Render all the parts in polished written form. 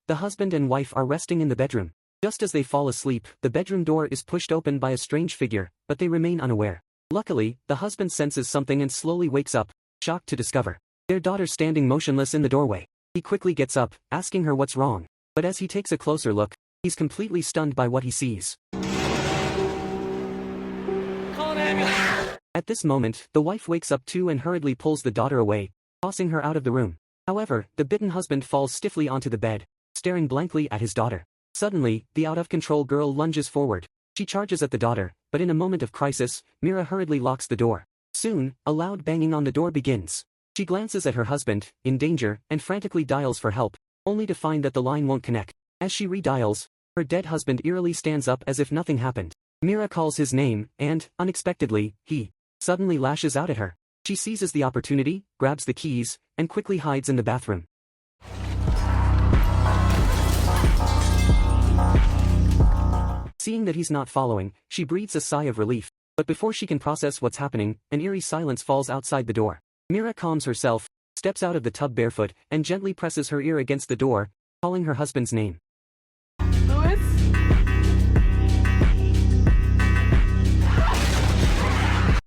the husband and wife are resting in the bedroom. Just as they fall asleep, the bedroom door is pushed open by a strange figure, but they remain unaware. Luckily, the husband senses something and slowly wakes up, shocked to discover their daughter standing motionless in the doorway. He quickly gets up, asking her what's wrong. But as he takes a closer look, he's completely stunned by what he sees. At this moment, the wife wakes up too and hurriedly pulls the daughter away, tossing her out of the room. However, the bitten husband falls stiffly onto the bed, staring blankly at his daughter. Suddenly, the out-of-control girl lunges forward. She charges at the daughter, but in a moment of crisis, Mira hurriedly locks the door. Soon, a loud banging on the door begins. She glances at her husband, in danger, and frantically dials for help, only to find that the line won't connect. As she redials, her dead husband eerily stands up as if nothing happened. Mira calls his name, and, unexpectedly, he suddenly lashes out at her. She seizes the opportunity, grabs the keys, and quickly hides in the bathroom. Seeing that he's not following, she breathes a sigh of relief. But before she can process what's happening, an eerie silence falls outside the door. Mira calms herself, steps out of the tub barefoot, and gently presses her ear against the door, calling her husband's name. Louis?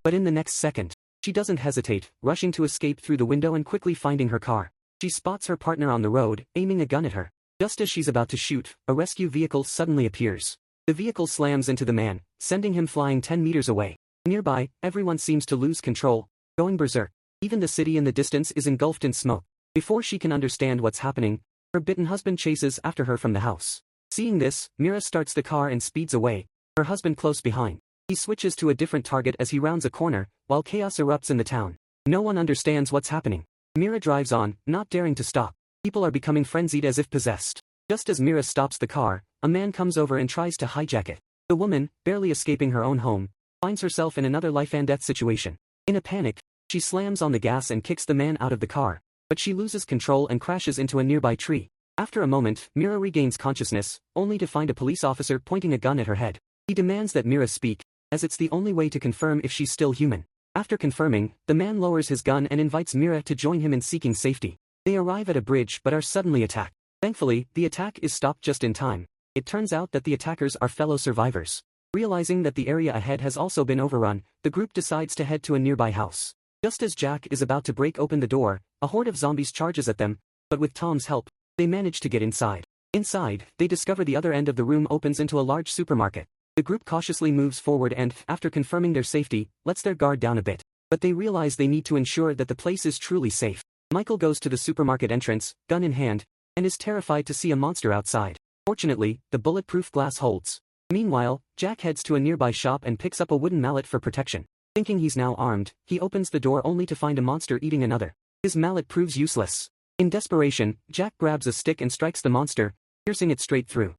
But in the next second, she doesn't hesitate, rushing to escape through the window and quickly finding her car. She spots her partner on the road, aiming a gun at her. Just as she's about to shoot, a rescue vehicle suddenly appears. The vehicle slams into the man, sending him flying 10 meters away. Nearby, everyone seems to lose control, going berserk. Even the city in the distance is engulfed in smoke. Before she can understand what's happening, her bitten husband chases after her from the house. Seeing this, Mira starts the car and speeds away, her husband close behind. He switches to a different target as he rounds a corner, while chaos erupts in the town. No one understands what's happening. Mira drives on, not daring to stop. People are becoming frenzied as if possessed. Just as Mira stops the car, a man comes over and tries to hijack it. The woman, barely escaping her own home, finds herself in another life-and-death situation. In a panic, she slams on the gas and kicks the man out of the car, but she loses control and crashes into a nearby tree. After a moment, Mira regains consciousness, only to find a police officer pointing a gun at her head. He demands that Mira speak, as it's the only way to confirm if she's still human. After confirming, the man lowers his gun and invites Mira to join him in seeking safety. They arrive at a bridge but are suddenly attacked. Thankfully, the attack is stopped just in time. It turns out that the attackers are fellow survivors. Realizing that the area ahead has also been overrun, the group decides to head to a nearby house. Just as Jack is about to break open the door, a horde of zombies charges at them, but with Tom's help, they manage to get inside. Inside, they discover the other end of the room opens into a large supermarket. The group cautiously moves forward and, after confirming their safety, lets their guard down a bit. But they realize they need to ensure that the place is truly safe. Michael goes to the supermarket entrance, gun in hand, and is terrified to see a monster outside. Fortunately, the bulletproof glass holds. Meanwhile, Jack heads to a nearby shop and picks up a wooden mallet for protection. Thinking he's now armed, he opens the door only to find a monster eating another. His mallet proves useless. In desperation, Jack grabs a stick and strikes the monster, piercing it straight through.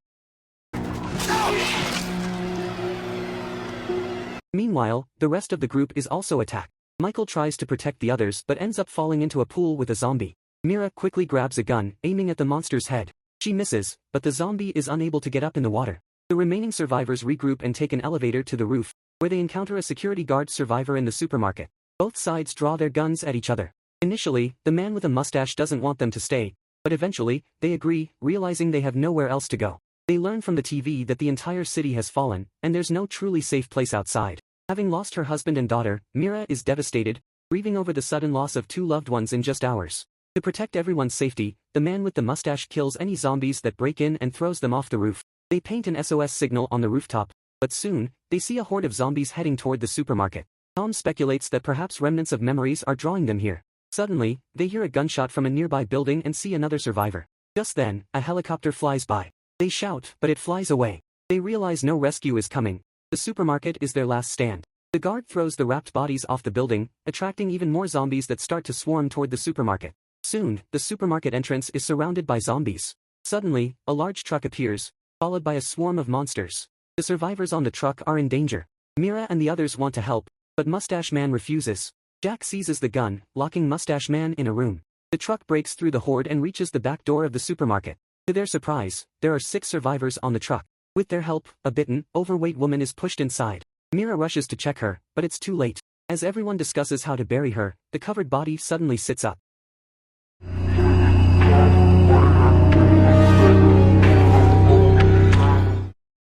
Meanwhile, the rest of the group is also attacked. Michael tries to protect the others but ends up falling into a pool with a zombie. Mira quickly grabs a gun, aiming at the monster's head. She misses, but the zombie is unable to get up in the water. The remaining survivors regroup and take an elevator to the roof, where they encounter a security guard survivor in the supermarket. Both sides draw their guns at each other. Initially, the man with a mustache doesn't want them to stay, but eventually, they agree, realizing they have nowhere else to go. They learn from the TV that the entire city has fallen, and there's no truly safe place outside. Having lost her husband and daughter, Mira is devastated, grieving over the sudden loss of 2 loved ones in just hours. To protect everyone's safety, the man with the mustache kills any zombies that break in and throws them off the roof. They paint an SOS signal on the rooftop, but soon, they see a horde of zombies heading toward the supermarket. Tom speculates that perhaps remnants of memories are drawing them here. Suddenly, they hear a gunshot from a nearby building and see another survivor. Just then, a helicopter flies by. They shout, but it flies away. They realize no rescue is coming. The supermarket is their last stand. The guard throws the wrapped bodies off the building, attracting even more zombies that start to swarm toward the supermarket. Soon, the supermarket entrance is surrounded by zombies. Suddenly, a large truck appears, followed by a swarm of monsters. The survivors on the truck are in danger. Mira and the others want to help, but Mustache Man refuses. Jack seizes the gun, locking Mustache Man in a room. The truck breaks through the horde and reaches the back door of the supermarket. To their surprise, there are 6 survivors on the truck. With their help, a bitten, overweight woman is pushed inside. Mira rushes to check her, but it's too late. As everyone discusses how to bury her, the covered body suddenly sits up.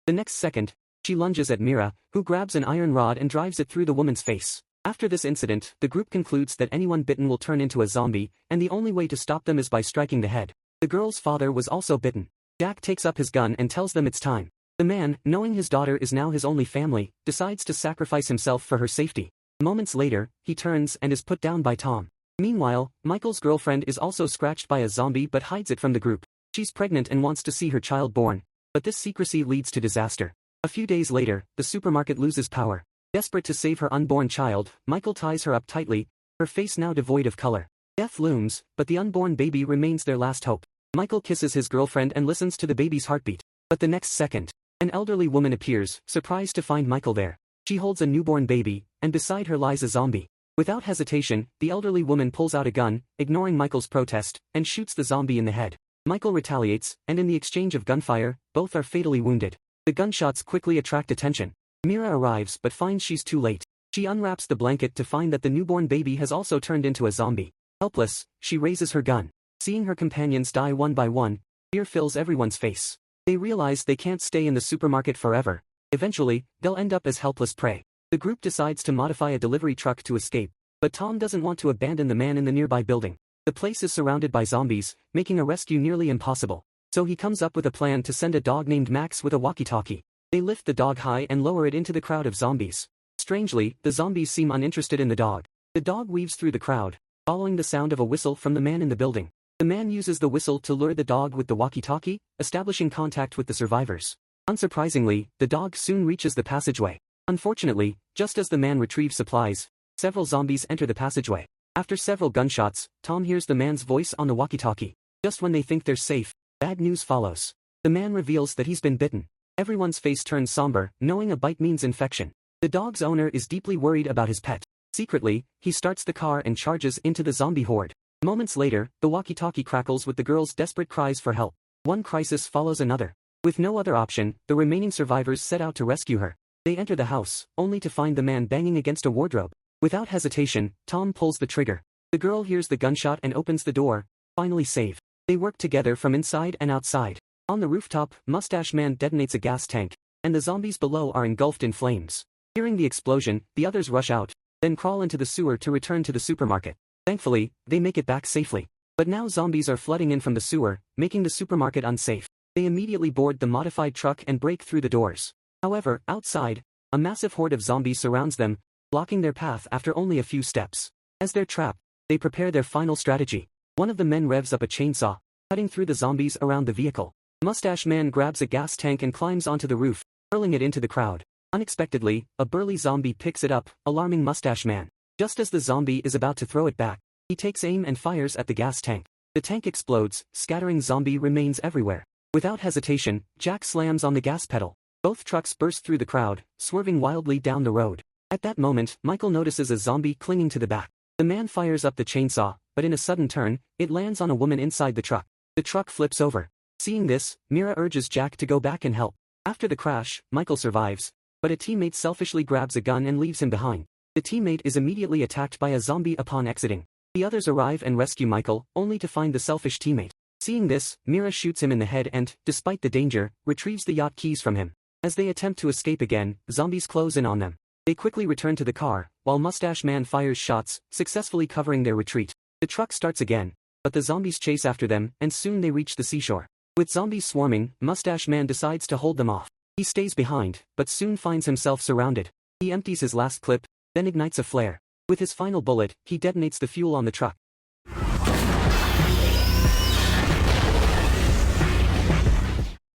The next second, she lunges at Mira, who grabs an iron rod and drives it through the woman's face. After this incident, the group concludes that anyone bitten will turn into a zombie, and the only way to stop them is by striking the head. The girl's father was also bitten. Jack takes up his gun and tells them it's time. The man, knowing his daughter is now his only family, decides to sacrifice himself for her safety. Moments later, he turns and is put down by Tom. Meanwhile, Michael's girlfriend is also scratched by a zombie but hides it from the group. She's pregnant and wants to see her child born, but this secrecy leads to disaster. A few days later, the supermarket loses power. Desperate to save her unborn child, Michael ties her up tightly, her face now devoid of color. Death looms, but the unborn baby remains their last hope. Michael kisses his girlfriend and listens to the baby's heartbeat. But the next second, an elderly woman appears, surprised to find Michael there. She holds a newborn baby, and beside her lies a zombie. Without hesitation, the elderly woman pulls out a gun, ignoring Michael's protest, and shoots the zombie in the head. Michael retaliates, and in the exchange of gunfire, both are fatally wounded. The gunshots quickly attract attention. Mira arrives but finds she's too late. She unwraps the blanket to find that the newborn baby has also turned into a zombie. Helpless, she raises her gun. Seeing her companions die one by one, fear fills everyone's face. They realize they can't stay in the supermarket forever. Eventually, they'll end up as helpless prey. The group decides to modify a delivery truck to escape, but Tom doesn't want to abandon the man in the nearby building. The place is surrounded by zombies, making a rescue nearly impossible. So he comes up with a plan to send a dog named Max with a walkie-talkie. They lift the dog high and lower it into the crowd of zombies. Strangely, the zombies seem uninterested in the dog. The dog weaves through the crowd, following the sound of a whistle from the man in the building. The man uses the whistle to lure the dog with the walkie-talkie, establishing contact with the survivors. Unsurprisingly, the dog soon reaches the passageway. Unfortunately, just as the man retrieves supplies, several zombies enter the passageway. After several gunshots, Tom hears the man's voice on the walkie-talkie. Just when they think they're safe, bad news follows. The man reveals that he's been bitten. Everyone's face turns somber, knowing a bite means infection. The dog's owner is deeply worried about his pet. Secretly, he starts the car and charges into the zombie horde. Moments later, the walkie-talkie crackles with the girl's desperate cries for help. One crisis follows another. With no other option, the remaining survivors set out to rescue her. They enter the house, only to find the man banging against a wardrobe. Without hesitation, Tom pulls the trigger. The girl hears the gunshot and opens the door, finally saved. They work together from inside and outside. On the rooftop, Mustache Man detonates a gas tank, and the zombies below are engulfed in flames. Hearing the explosion, the others rush out, then crawl into the sewer to return to the supermarket. Thankfully, they make it back safely. But now zombies are flooding in from the sewer, making the supermarket unsafe. They immediately board the modified truck and break through the doors. However, outside, a massive horde of zombies surrounds them, blocking their path after only a few steps. As they're trapped, they prepare their final strategy. One of the men revs up a chainsaw, cutting through the zombies around the vehicle. Mustache Man grabs a gas tank and climbs onto the roof, hurling it into the crowd. Unexpectedly, a burly zombie picks it up, alarming Mustache Man. Just as the zombie is about to throw it back, he takes aim and fires at the gas tank. The tank explodes, scattering zombie remains everywhere. Without hesitation, Jack slams on the gas pedal. Both trucks burst through the crowd, swerving wildly down the road. At that moment, Michael notices a zombie clinging to the back. The man fires up the chainsaw, but in a sudden turn, it lands on a woman inside the truck. The truck flips over. Seeing this, Mira urges Jack to go back and help. After the crash, Michael survives, but a teammate selfishly grabs a gun and leaves him behind. The teammate is immediately attacked by a zombie upon exiting. The others arrive and rescue Michael, only to find the selfish teammate. Seeing this, Mira shoots him in the head and, despite the danger, retrieves the yacht keys from him. As they attempt to escape again, zombies close in on them. They quickly return to the car, while Mustache Man fires shots, successfully covering their retreat. The truck starts again, but the zombies chase after them, and soon they reach the seashore. With zombies swarming, Mustache Man decides to hold them off. He stays behind, but soon finds himself surrounded. He empties his last clip, then ignites a flare. With his final bullet, he detonates the fuel on the truck.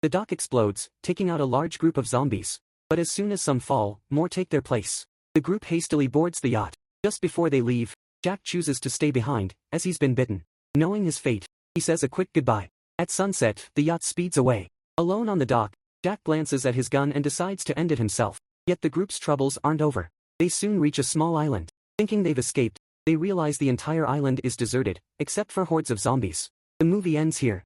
The dock explodes, taking out a large group of zombies. But as soon as some fall, more take their place. The group hastily boards the yacht. Just before they leave, Jack chooses to stay behind, as he's been bitten. Knowing his fate, he says a quick goodbye. At sunset, the yacht speeds away. Alone on the dock, Jack glances at his gun and decides to end it himself. Yet the group's troubles aren't over. They soon reach a small island. Thinking they've escaped, they realize the entire island is deserted, except for hordes of zombies. The movie ends here.